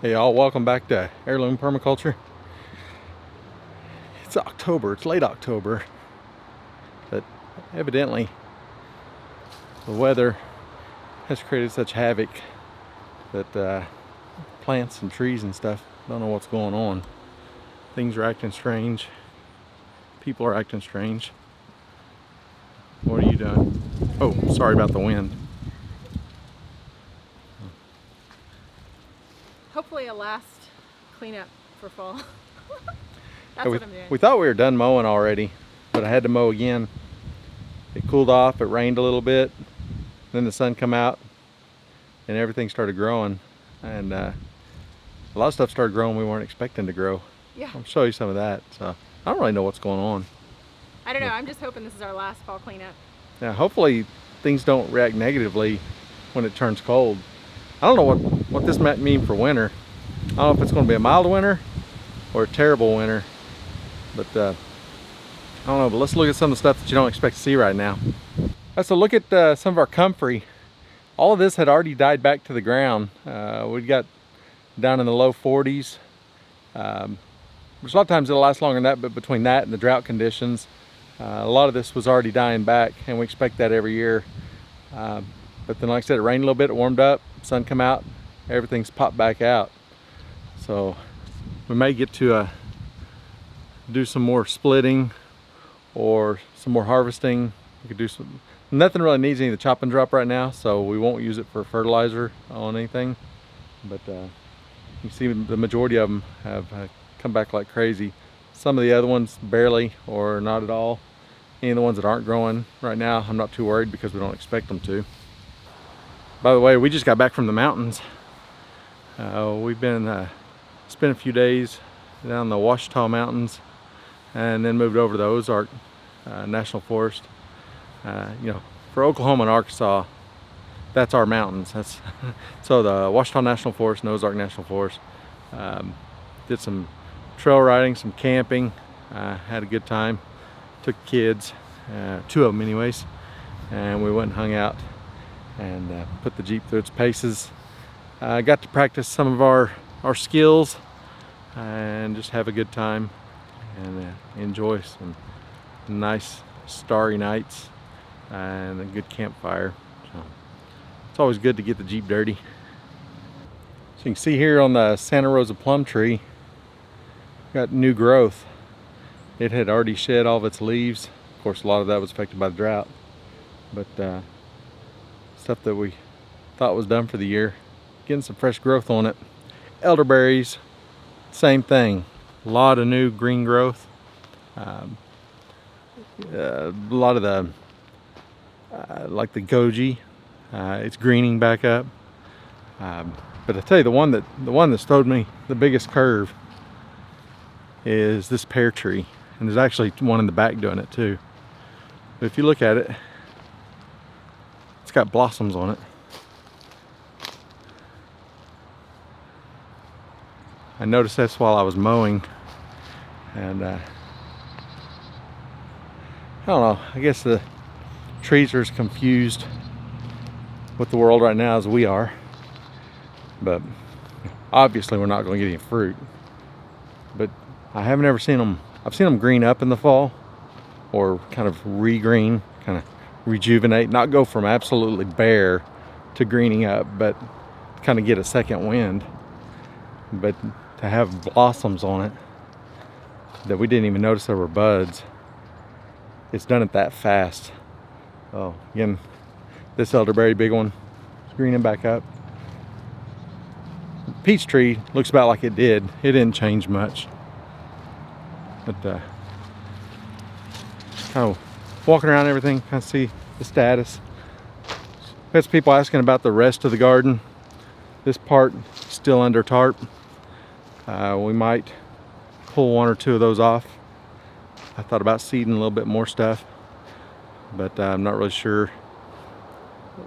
Hey y'all, welcome back to Heirloom Permaculture. It's October, it's late October, but evidently the weather has created such havoc that plants and trees and stuff don't know what's going on. Things are acting strange. People are acting strange. What are you doing? Oh, sorry about the wind. Hopefully a last cleanup for fall. That's what I'm doing. We thought we were done mowing already, but I had to mow again. It cooled off, it rained a little bit, then the sun come out and everything started growing, and a lot of stuff started growing we weren't expecting to grow. Yeah. I'll show you some of that. So I don't really know what's going on. I don't know, I'm just hoping this is our last fall cleanup. Yeah, hopefully things don't react negatively when it turns cold. I don't know what this might mean for winter. I don't know if it's going to be a mild winter or a terrible winter, but I don't know. But let's look at some of the stuff that you don't expect to see right now. So look at some of our comfrey. All of this had already died back to the ground. We got down in the low 40s. Which a lot of times it'll last longer than that, but between that and the drought conditions, a lot of this was already dying back, and we expect that every year. But then, like I said, it rained a little bit, it warmed up, sun come out, everything's popped back out. So we may get to do some more splitting or some more harvesting. We could do some. Nothing really needs any of the chop and drop right now, so we won't use it for fertilizer on anything. But you see the majority of them have come back like crazy. Some of the other ones barely or not at all. Any of the ones that aren't growing right now, I'm not too worried because we don't expect them to. By the way, we just got back from the mountains. We've been spent a few days down the Ouachita Mountains and then moved over to the Ozark National Forest. You know, for Oklahoma and Arkansas, that's our mountains. That's so the Ouachita National Forest and Ozark National Forest. Did some trail riding, some camping, had a good time. Took kids, two of them anyways, and we went and hung out and put the Jeep through its paces. Got to practice some of our skills and just have a good time and enjoy some nice starry nights and a good campfire. So it's always good to get the Jeep dirty. So you can see here on the Santa Rosa plum tree, got new growth. It had already shed all of its leaves. Of course, a lot of that was affected by the drought, but stuff that we thought was done for the year, getting some fresh growth on it. Elderberries, same thing, a lot of new green growth. A lot of the like the goji, it's greening back up. But I tell you, the one that showed me the biggest curve is this pear tree, and there's actually one in the back doing it too. But if you look at it, it's got blossoms on it. I noticed this while I was mowing, and I don't know, I guess the trees are as confused with the world right now as we are, but obviously we're not going to get any fruit. But I haven't ever seen them. I've seen them green up in the fall, or kind of re-green, kind of rejuvenate, not go from absolutely bare to greening up, but kind of get a second wind. But to have blossoms on it that we didn't even notice there were buds, it's done it that fast. Oh, again, this elderberry, big one, is greening back up. Peach tree looks about like it did. It didn't change much. But kind of walking around everything, kind of see the status. There's people asking about the rest of the garden. This part still under tarp. We might pull one or two of those off. I thought about seeding a little bit more stuff, but I'm not really sure.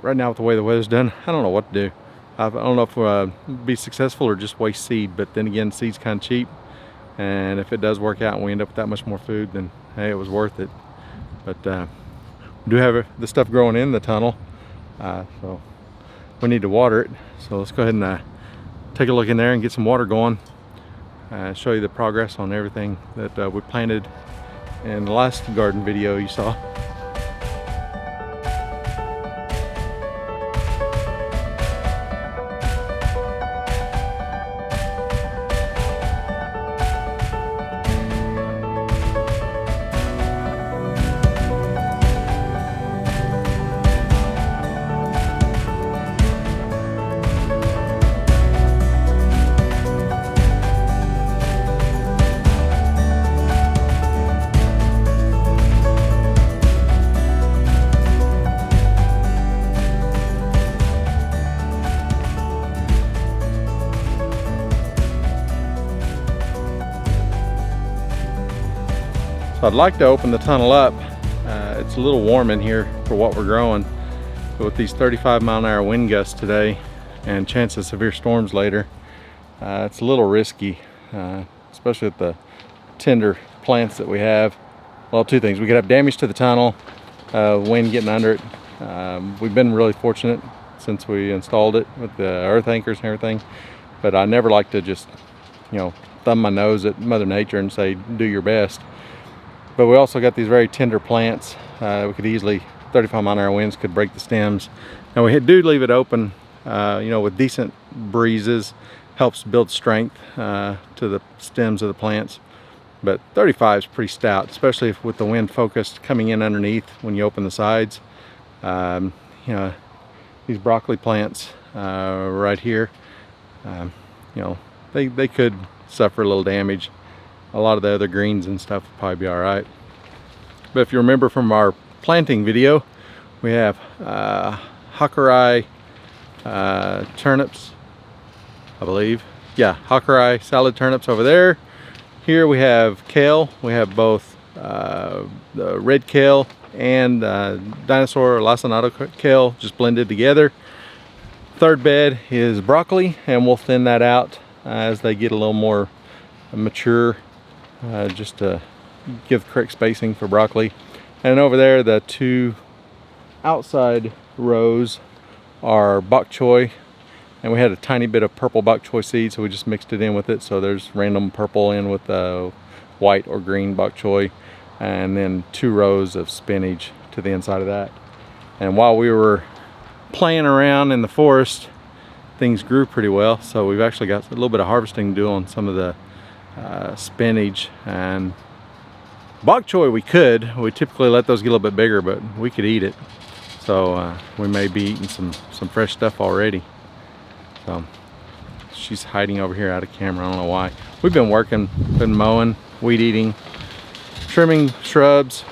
Right now with the way the weather's done, I don't know what to do. I don't know if we'll be successful or just waste seed, but then again, seed's kind of cheap. And if it does work out and we end up with that much more food, then hey, it was worth it. But we do have the stuff growing in the tunnel, so we need to water it. So let's go ahead and take a look in there and get some water going. Show you the progress on everything that we planted in the last garden video you saw. So I'd like to open the tunnel up. It's a little warm in here for what we're growing, but with these 35-mile-an-hour wind gusts today and chance of severe storms later, it's a little risky, especially with the tender plants that we have. Well, two things: we could have damage to the tunnel, wind getting under it. We've been really fortunate since we installed it with the earth anchors and everything, but I never like to just, you know, thumb my nose at Mother Nature and say do your best. But we also got these very tender plants. We could easily, 35-mile-an-hour winds could break the stems. And we do leave it open, you know, with decent breezes. Helps build strength to the stems of the plants. But 35 is pretty stout, especially if with the wind focused coming in underneath when you open the sides. You know, these broccoli plants right here, you know, they could suffer a little damage. A lot of the other greens and stuff will probably be all right. But if you remember from our planting video, we have Hakurei turnips, I believe. Yeah, Hakurei salad turnips over there. Here we have kale. We have both the red kale and dinosaur or lacinato kale just blended together. Third bed is broccoli, and we'll thin that out as they get a little more mature. Just to give the correct spacing for broccoli. And over there, the two outside rows are bok choy, and we had a tiny bit of purple bok choy seed, so we just mixed it in with it. So there's random purple in with white or green bok choy, and then 2 rows of spinach to the inside of that. And while we were playing around in the forest, things grew pretty well, so we've actually got a little bit of harvesting to do on some of the spinach and bok choy. We typically let those get a little bit bigger, but we could eat it, so we may be eating some fresh stuff already. So she's hiding over here out of camera. I don't know why. We've been working, been mowing, weed eating, trimming shrubs,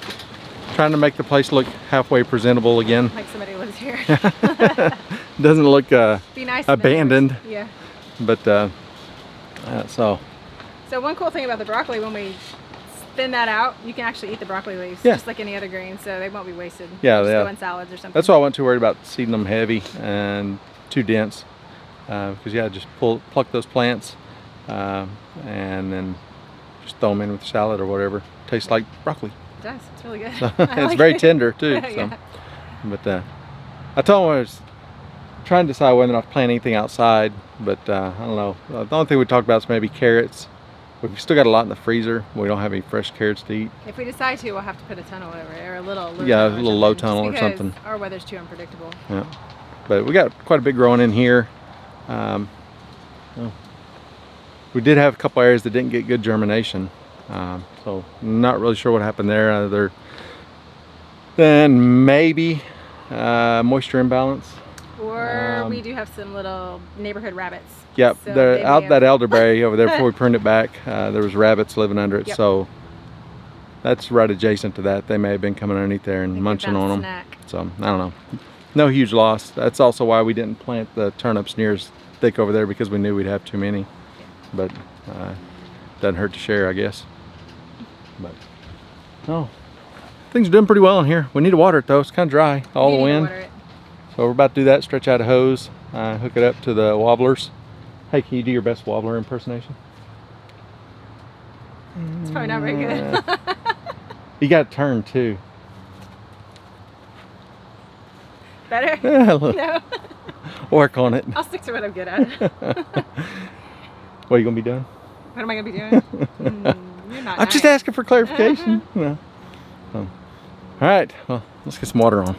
trying to make the place look halfway presentable again. Like somebody lives here. Doesn't look be nice abandoned. Yeah. But So one cool thing about the broccoli, when we thin that out, you can actually eat the broccoli leaves, yeah, just like any other green, so they won't be wasted. Yeah, just yeah. go in salads or something. That's why I wasn't too worried about seeding them heavy and too dense, because yeah, just pluck those plants and then just throw them in with salad or whatever. Tastes like broccoli. It does. It's really good. It's very tender too. So. Yeah. But I told him I was trying to decide whether or not to plant anything outside, but I don't know. The only thing we talked about is maybe carrots. We've still got a lot in the freezer. We don't have any fresh carrots to eat. If we decide to, we'll have to put a tunnel over it, or a little low yeah, tunnel a little low tunnel or something. Our weather's too unpredictable. Yeah, but we got quite a bit growing in here. We did have a couple areas that didn't get good germination, so not really sure what happened there, other than maybe moisture imbalance. Or we do have some little neighborhood rabbits. Yep, so they're out that elderberry over there before we pruned it back. There was rabbits living under it, yep. So that's right adjacent to that. They may have been coming underneath there and munching on them. Snack. So I don't know. No huge loss. That's also why we didn't plant the turnips near as thick over there, because we knew we'd have too many. Yeah. But doesn't hurt to share, I guess. But no, things are doing pretty well in here. We need to water it though. It's kind of dry, all the wind. So we're about to do that. Stretch out a hose, hook it up to the wobblers. Hey, can you do your best wobbler impersonation? It's probably not very good. You got to turn too. Better? Yeah, No. Work on it. I'll stick to what I'm good at. What are you gonna be doing? What am I gonna be doing? You're not I'm just nice. asking for clarification. No. All right, well, let's get some water on.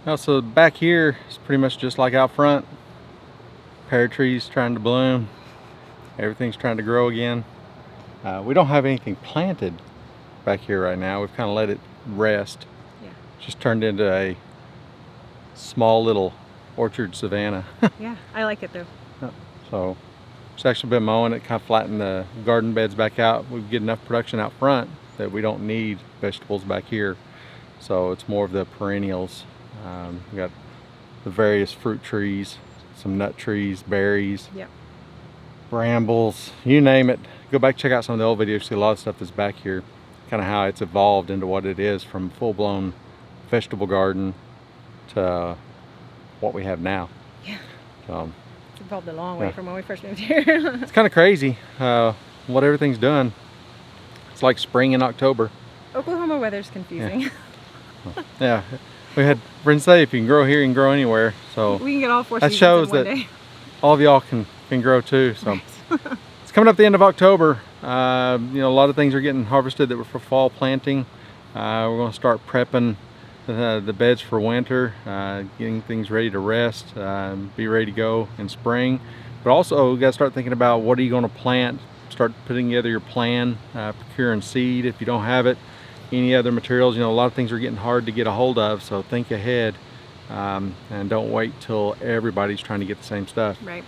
Now, so back here is pretty much just like out front. Pear trees trying to bloom. Everything's trying to grow again. We don't have anything planted back here right now. We've kind of let it rest. Yeah. Just turned into a small little orchard savanna. Yeah, I like it though. So it's actually been mowing it, kind of flattened the garden beds back out. We get enough production out front that we don't need vegetables back here. So it's more of the perennials. We got the various fruit trees, some nut trees, berries, Yep. brambles, you name it. Go back, check out some of the old videos, see a lot of stuff that's back here, kind of how it's evolved into what it is from full-blown vegetable garden to what we have now. Yeah. So It's evolved a long way Yeah. from when we first moved here. it's kind of crazy what everything's done. It's like spring in October. Oklahoma weather's confusing. Yeah, we had friends say if you can grow here, you can grow anywhere. So We can get all 4 that seasons shows in one that day. all of y'all can grow too. So it's coming up the end of October. You know, a lot of things are getting harvested that were for fall planting. We're going to start prepping the beds for winter, getting things ready to rest, be ready to go in spring. But also, we got to start thinking about what are you going to plant. Start putting together your plan, procuring seed if you don't have it. Any other materials, you know, a lot of things are getting hard to get a hold of, so think ahead and don't wait till everybody's trying to get the same stuff. Right.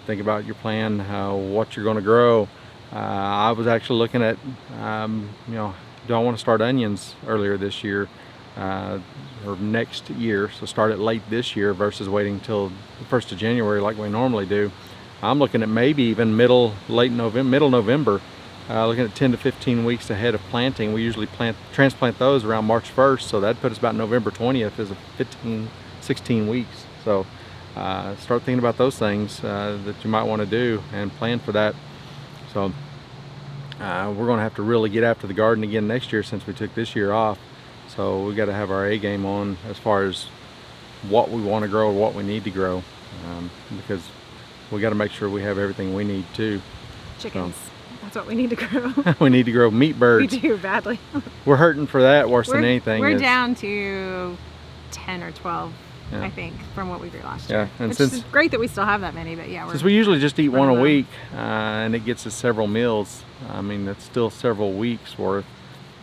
Think about your plan, what you're going to grow. I was actually looking at, you know, do I want to start onions earlier this year or next year? So start it late this year versus waiting till the 1st of January like we normally do. I'm looking at maybe even middle November. Looking at 10 to 15 weeks ahead of planting. We usually transplant those around March 1st, so that'd put us about November 20th as a 16 weeks. So start thinking about those things that you might want to do and plan for that. So we're going to have to really get after the garden again next year since we took this year off. So we got to have our A game on as far as what we want to grow or what we need to grow, because we got to make sure we have everything we need too. Chickens. That's what we need to grow. We need to grow meat birds. We do badly. We're hurting for that worse than anything. We're down to 10 or 12, Yeah. I think, from what we grew last Yeah, year. and Which since is great that we still have that many, but yeah, since we usually just eat one a running low. week, and it gets us several meals. I mean, that's still several weeks worth,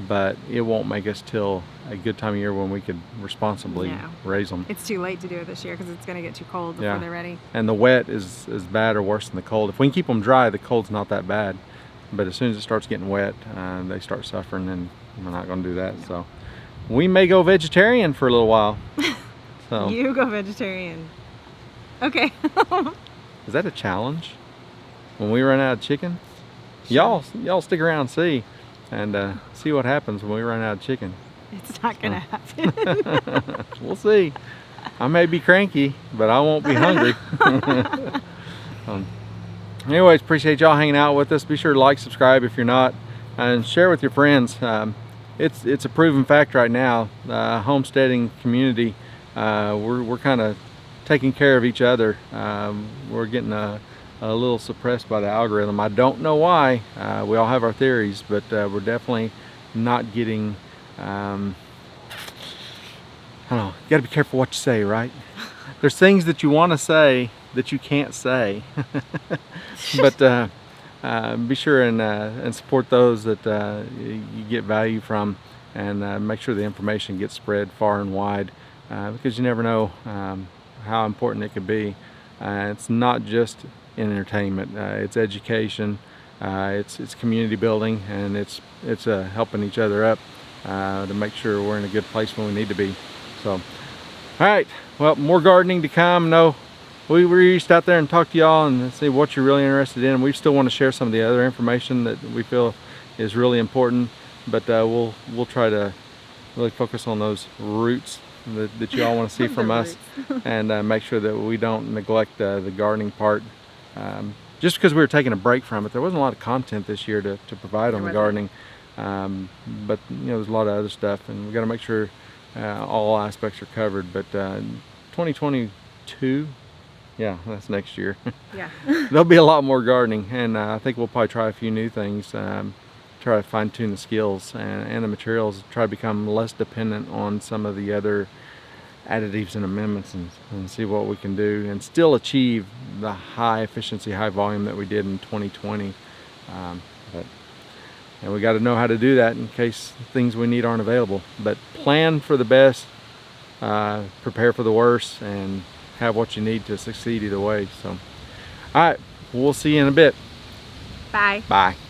but it won't make us till a good time of year when we could responsibly No. raise them. It's too late to do it this year because it's going to get too cold before Yeah. they're ready. And the wet is bad or worse than the cold. If we can keep them dry, the cold's not that bad. But as soon as it starts getting wet, they start suffering, and we're not going to do that. So we may go vegetarian for a little while. So You go vegetarian. Okay. is that a challenge? When we run out of chicken, y'all stick around and see, and see what happens when we run out of chicken. It's not going to happen. We'll see. I may be cranky, but I won't be hungry. Anyways, appreciate y'all hanging out with us. Be sure to like, subscribe if you're not, and share with your friends. It's a proven fact right now. Homesteading community, we're kind of taking care of each other. We're getting a little suppressed by the algorithm. I don't know why. We all have our theories, but we're definitely not getting. I don't know. You got to be careful what you say, right? There's things that you want to say that you can't say. But be sure and support those that you get value from, and make sure the information gets spread far and wide, because you never know how important it could be. It's not just entertainment, it's education, it's community building, and it's helping each other up to make sure we're in a good place when we need to be. So, all right, well, more gardening to come. No we reached out there and talked to y'all and see what you're really interested in. We still want to share some of the other information that we feel is really important, but we'll try to really focus on those roots that you all want to see from us, and make sure that we don't neglect the gardening part. Just because we were taking a break from it, there wasn't a lot of content this year to provide on the gardening, but there's a lot of other stuff, and we got to make sure all aspects are covered. But 2022, yeah, that's next year. Yeah. There'll be a lot more gardening, and I think we'll probably try a few new things, try to fine-tune the skills and the materials, try to become less dependent on some of the other additives and amendments, and see what we can do and still achieve the high efficiency, high volume that we did in 2020. And we got to know how to do that in case things we need aren't available. But plan for the best, prepare for the worst, and have what you need to succeed either way. So, all right, we'll see you in a bit. Bye. Bye.